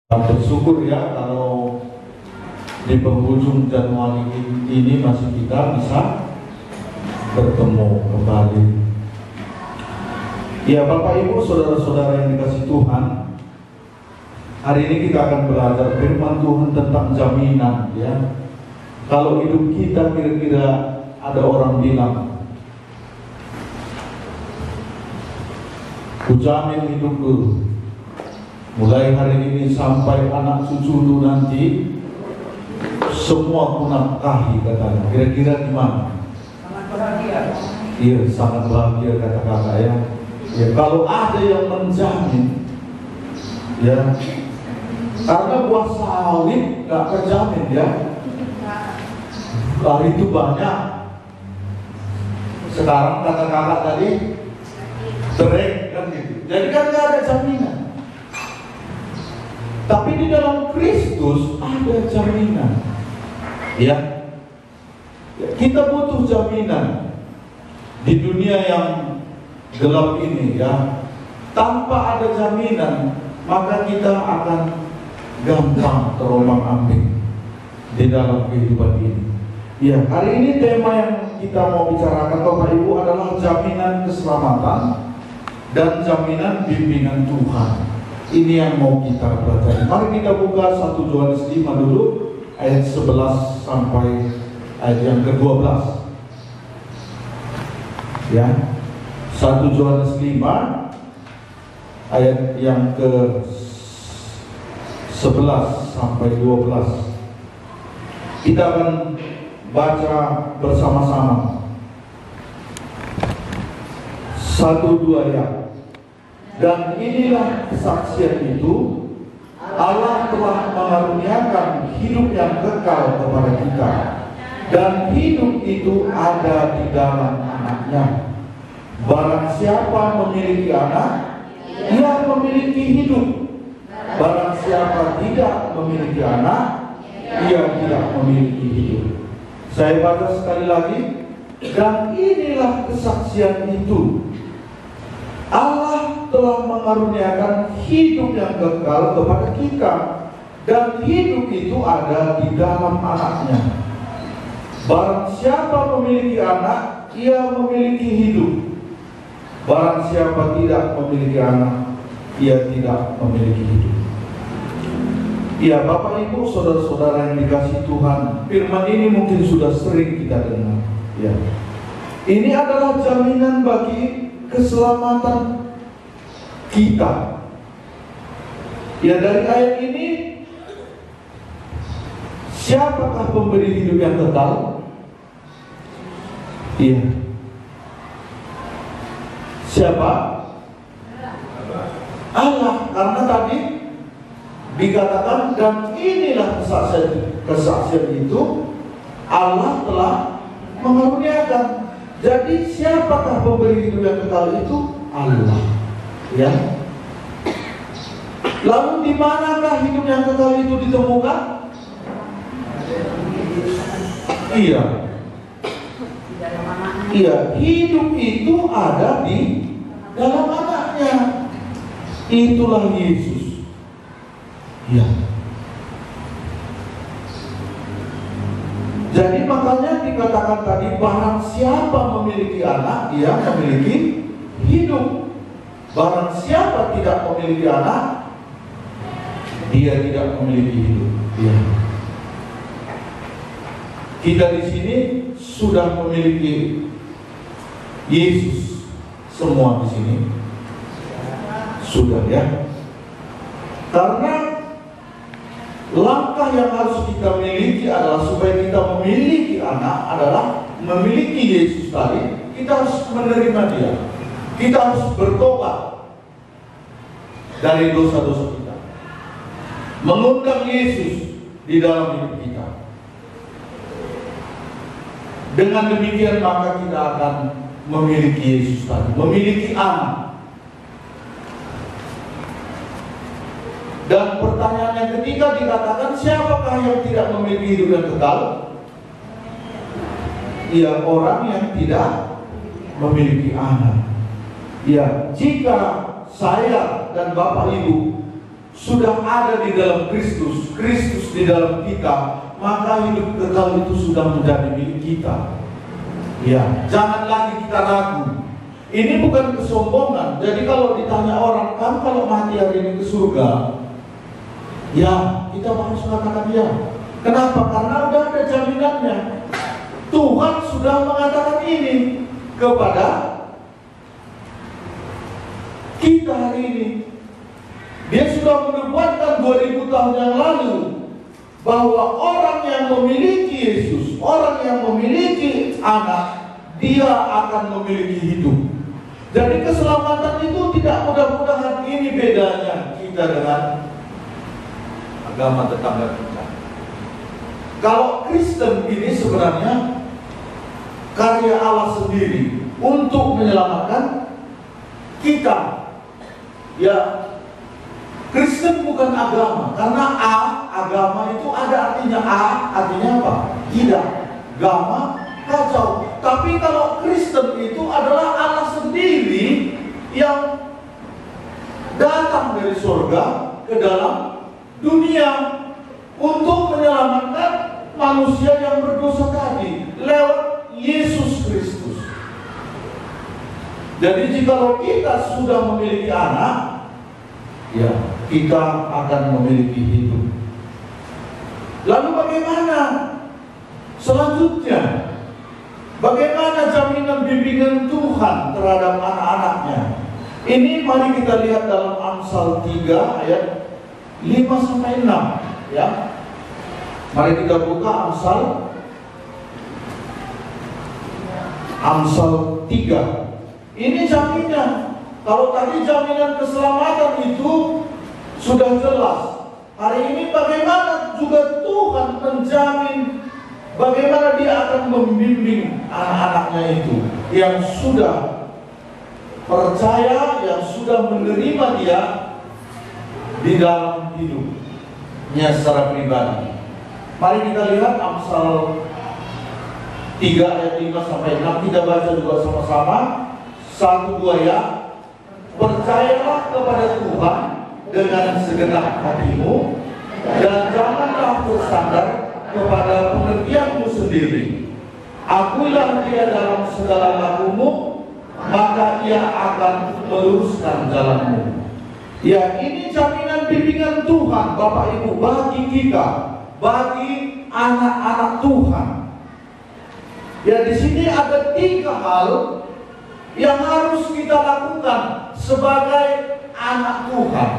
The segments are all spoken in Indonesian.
Bersyukur ya kalau di penghujung Januari ini masih kita bisa bertemu kembali. Ya Bapak Ibu, saudara-saudara yang dikasih Tuhan, hari ini kita akan belajar firman Tuhan tentang jaminan ya. Kalau hidup kita kira-kira ada orang bilang, ku jamin hidup dulu, mulai hari ini sampai anak cucu nanti semua ku nafkahi katanya. Kira-kira gimana? Sangat bahagia. Iya, sangat bahagia kata kakak ya. Ya kalau ada yang menjamin, ya karena buah sawit gak terjamin ya. Hari itu banyak. Sekarang kata kakak tadi, drek kan gitu. Jadi kan gak ada jaminan. Tapi di dalam Kristus ada jaminan. Ya, kita butuh jaminan di dunia yang gelap ini ya. Tanpa ada jaminan, maka kita akan gampang terombang-ambing di dalam kehidupan ini. Ya, hari ini tema yang kita mau bicarakan Bapak Ibu adalah jaminan keselamatan dan jaminan bimbingan Tuhan. Ini yang mau kita pelajari. Mari kita buka 1 Yohanes 5 dulu, ayat 11 sampai ayat yang ke-12. Ya. 1 Yohanes 5 ayat yang ke-11 sampai 12. Kita akan baca bersama-sama. 1-2 ya. Dan inilah kesaksian itu, Allah telah mengaruniakan hidup yang kekal kepada kita, dan hidup itu ada di dalam Anaknya. Barang siapa memiliki Anak, ia memiliki hidup. Barang siapa tidak memiliki Anak, ia tidak memiliki hidup. Saya baca sekali lagi. Dan inilah kesaksian itu, Allah telah mengaruniakan hidup yang kekal kepada kita, dan hidup itu ada di dalam Anaknya. Barang siapa memiliki Anak, ia memiliki hidup. Barang siapa tidak memiliki Anak, ia tidak memiliki hidup. Ya Bapak Ibu, saudara-saudara yang dikasih Tuhan, firman ini mungkin sudah sering kita dengar ya. Ini adalah jaminan bagi keselamatan kita. Ya, dari ayat ini, siapakah pemberi hidup yang kekal? Iya. Siapa? Allah. Karena tadi dikatakan, dan inilah kesaksian itu, Allah telah mengaruniakan. Jadi siapakah pemberi hidup yang kekal itu? Allah. Ya. Lalu di manakah hidup yang kekal itu ditemukan? Iya. Iya, hidup itu ada di dalam Anaknya. Itulah Yesus. Ya. Jadi makanya dikatakan tadi, barang siapa memiliki Anak, dia memiliki hidup. Barang siapa tidak memiliki Anak, dia tidak memiliki hidup. Ya. Kita di sini sudah memiliki Yesus semua di sini. Sudah ya. Karena langkah yang harus kita miliki adalah supaya kita memiliki Anak adalah memiliki Yesus tadi. Kita harus menerima Dia. Kita harus bertobat dari dosa-dosa kita, mengundang Yesus di dalam hidup kita. Dengan demikian maka kita akan memiliki Yesus tadi, memiliki Anak. Dan pertanyaannya, ketika dikatakan siapakah yang tidak memiliki hidup yang kekal? Ya, orang yang tidak memiliki Anak. Ya, jika saya dan Bapak Ibu sudah ada di dalam Kristus, Kristus di dalam kita, maka hidup kekal itu sudah menjadi milik kita. Ya, jangan lagi kita ragu. Ini bukan kesombongan. Jadi kalau ditanya orang, kamu kalau mati hari ini ke surga, ya, kita harus mengatakan ya. Kenapa? Karena udah ada jaminannya. Tuhan sudah mengatakan ini kepada kita hari ini. Dia sudah menubuatkan 2000 tahun yang lalu bahwa orang yang memiliki Yesus, orang yang memiliki anak, dia akan memiliki hidup. Jadi keselamatan itu tidak mudah-mudahan. Ini bedanya kita dengan agama tetangga kita. Kalau Kristen ini sebenarnya karya Allah sendiri untuk menyelamatkan kita. Ya, Kristen bukan agama, karena agama itu ada artinya artinya apa? Tidak. Agama kacau. Tapi kalau Kristen itu adalah Allah sendiri yang datang dari surga ke dalam dunia untuk menyelamatkan manusia yang berdosa tadi lewat Yesus Kristus. Jadi jikalau kita sudah memiliki anak, ya, kita akan memiliki hidup. Lalu bagaimana selanjutnya? Bagaimana jaminan bimbingan Tuhan terhadap anak-anaknya? Ini mari kita lihat dalam Amsal 3 ayat 5-6, ya. Mari kita buka Amsal 3. Ini jaminan. Kalau tadi jaminan keselamatan itu sudah jelas. Hari ini bagaimana juga Tuhan menjamin, bagaimana dia akan membimbing anak-anaknya itu yang sudah percaya, yang sudah menerima dia di dalam hidupnya secara pribadi. Mari kita lihat Amsal 3 ayat 5-6. Kita baca juga sama-sama. 1-2 ya. Percayalah kepada Tuhan dengan segenap hatimu, dan janganlah bersandar kepada pengertianmu sendiri. Akuilah dia dalam segala lakumu, maka ia akan meluruskan jalanmu. Ya, ini jaminan bimbingan Tuhan, Bapak Ibu, bagi kita, bagi anak-anak Tuhan. Ya, di sini ada 3 hal yang harus kita lakukan sebagai anak Tuhan,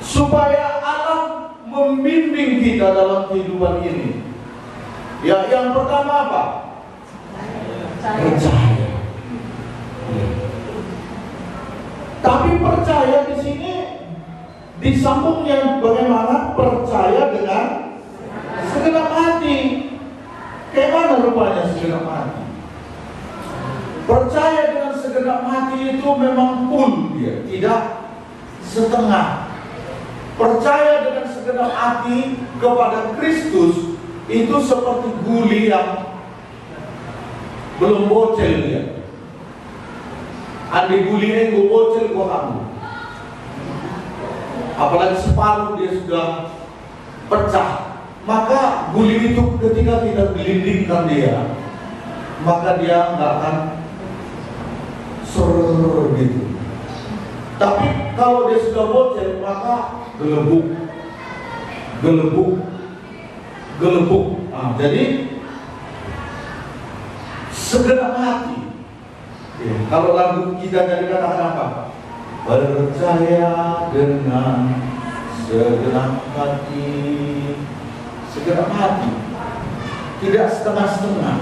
supaya Allah membimbing kita dalam kehidupan ini. Ya, yang pertama apa? Percaya. Tapi percaya di sini disambungnya bagaimana? Percaya dengan segenap hati. Kayak mana rupanya segenap hati? Percaya dengan segenap hati itu memang full dia, tidak setengah. Percaya dengan segenap hati kepada Kristus itu seperti guli yang belum bocel dia. Andi gulinya gue bocel gue ambil. Apalagi separuh dia sudah pecah. Maka guli itu ketika kita gelindingkan dia, maka dia nggak akan ser gitu. Tapi kalau dia sudah bocel, maka gelebuk. Nah, jadi segenap hati. Ya, kalau lagu kita dari katakan apa? Percaya dengan segenap hati, tidak setengah-setengah.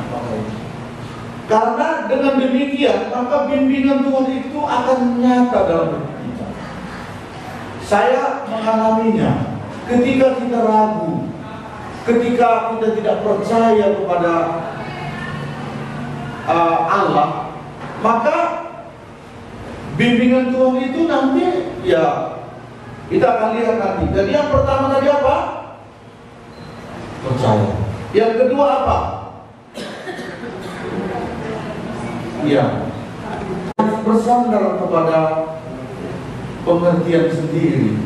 Karena dengan demikian maka bimbingan Tuhan itu akan nyata dalam hidup kita. Saya mengalaminya ketika kita ragu, ketika kita tidak percaya kepada Allah, maka bimbingan Tuhan itu nanti ya kita akan lihat nanti. Jadi yang pertama tadi apa? Percaya. Yang kedua apa? Ya, bersandar kepada pengertian sendiri.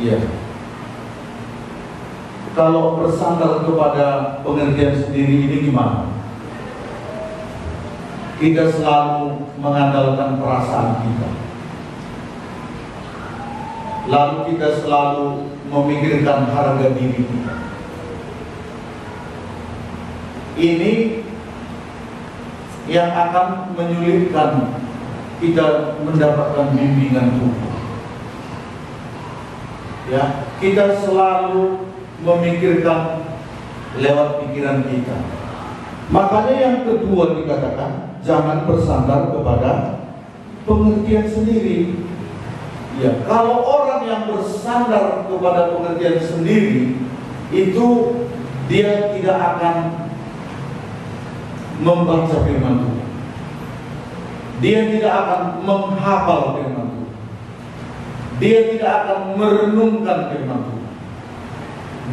Iya. Kalau bersandar kepada pengertian sendiri ini gimana? Kita selalu mengandalkan perasaan kita. Lalu kita selalu memikirkan harga diri kita. Ini yang akan menyulitkan kita mendapatkan bimbingan Tuhan. Ya, kita selalu memikirkan lewat pikiran kita. Makanya yang kedua dikatakan, jangan bersandar kepada pengertian sendiri. Ya, kalau orang yang bersandar kepada pengertian sendiri, itu dia tidak akan membaca firman Tuhan. Dia tidak akan menghafal firman Tuhan. Dia tidak akan merenungkan firman Tuhan.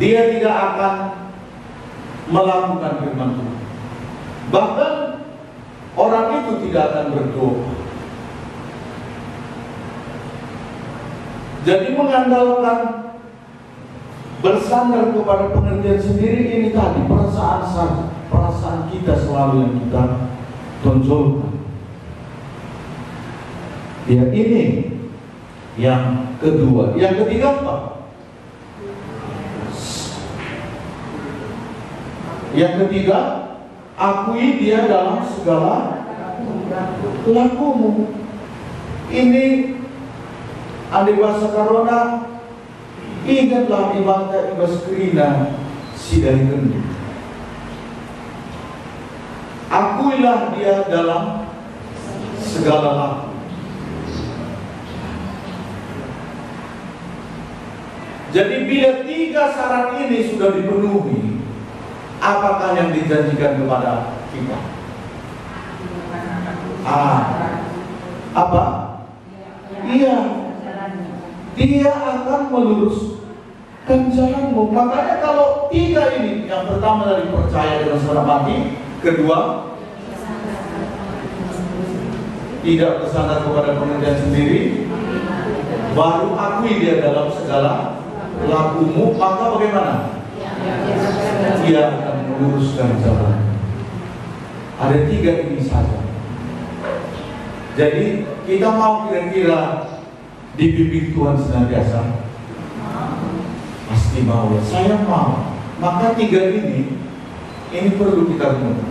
Dia tidak akan melakukan firman Tuhan. Bahkan orang itu tidak akan berdoa. Jadi mengandalkan bersandar kepada pengertian sendiri ini tadi perasaan saja. Perasaan kita selalu yang kita tonjolkan. Ya, ini yang kedua. Yang ketiga apa? Yang ketiga, akui dia dalam segala lakumu. Ini ada bahasa Karona, ingatlah ibadah ibaskrina sidahikan. Akuilah dia dalam segala laku. Jadi bila tiga syarat ini sudah dipenuhi, apakah yang dijanjikan kepada kita? Apa? Iya, dia akan meluruskan jalanmu. Makanya kalau tiga ini, yang pertama dari percaya dengan segenap hati, kedua tidak bersandar kepada pengertian sendiri, baru akui dia dalam segala lakumu, maka bagaimana? Dia akan meluruskan jalan. Ada tiga ini saja. Jadi kita mau kira-kira dibimbing Tuhan senantiasa? Pasti mau. Saya mau. Maka tiga ini perlu kita renungkan.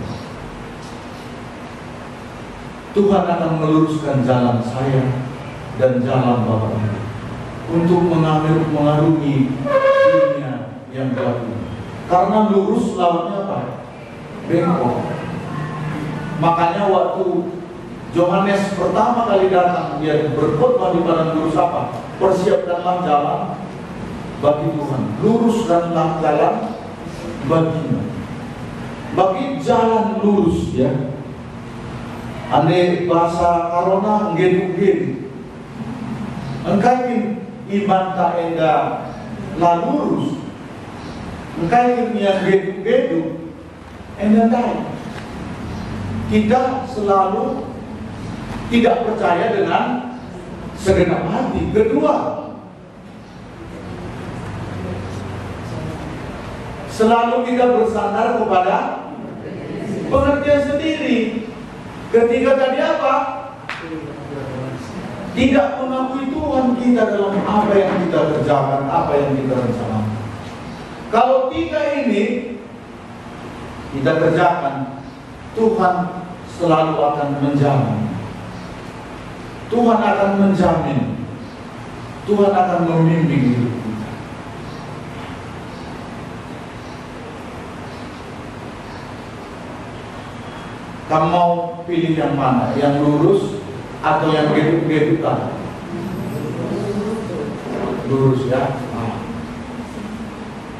Tuhan akan meluruskan jalan saya dan jalan Bapak ini untuk mengarungi dunia yang gelap ini. Karena lurus lawannya apa? Bengkok. Makanya waktu Yohanes pertama kali datang, dia berkhotbah di padang lurus apa? Persiapkanlah jalan bagi Tuhan, luruskanlah jalan baginya. Bagi jalan lurus, ya. Andai bahasa Karona ngeduk-ngeduk. Engkai iman tak enggak lah lurus. Engkai yang ngeduk-ngeduk enggak tahu. Kita selalu tidak percaya dengan segenap hati. Kedua, selalu kita bersandar kepada pengertian sendiri. Ketiga tadi apa? Tidak mengakui Tuhan kita dalam apa yang kita kerjakan, apa yang kita rencanakan. Kalau tiga ini kita kerjakan, Tuhan selalu akan menjamin. Tuhan akan menjamin. Tuhan akan membimbing hidup kita. Kamu mau pilih yang mana? Yang lurus atau yang geduk-gedukan? Lurus, ya.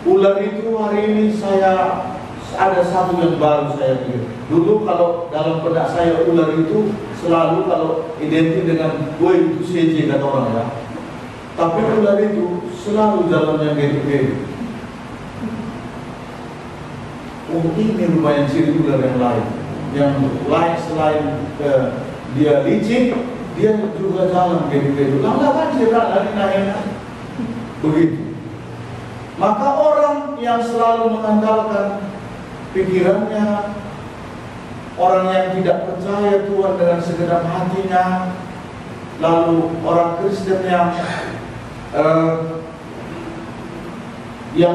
Ular itu hari ini saya ada satu yang baru saya pikir. Dulu kalau dalam benak saya ular itu selalu kalau identik dengan gue itu CJ kata orang, ya. Tapi ular itu selalu jalannya geduk-geduk. Oh, ini lumayan ciri ular yang lain. Yang lain selain dia licin, dia juga jalan geduk-geduk. Lama kan dia lari naik. Begitu. Maka orang yang selalu mengandalkan pikirannya, orang yang tidak percaya Tuhan dengan segenap hatinya, lalu orang Kristen yang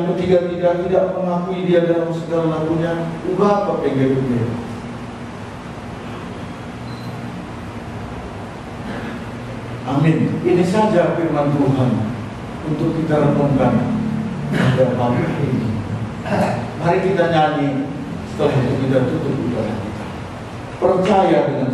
ketiga-tiga tidak mengakui Dia dalam segala lakunya, ubah apa pengen dunia. Amin. Ini saja firman Tuhan untuk kita renungkan pada hari ini. Mari kita nyanyi, setelah itu kita tutup udara kita. Percaya dengan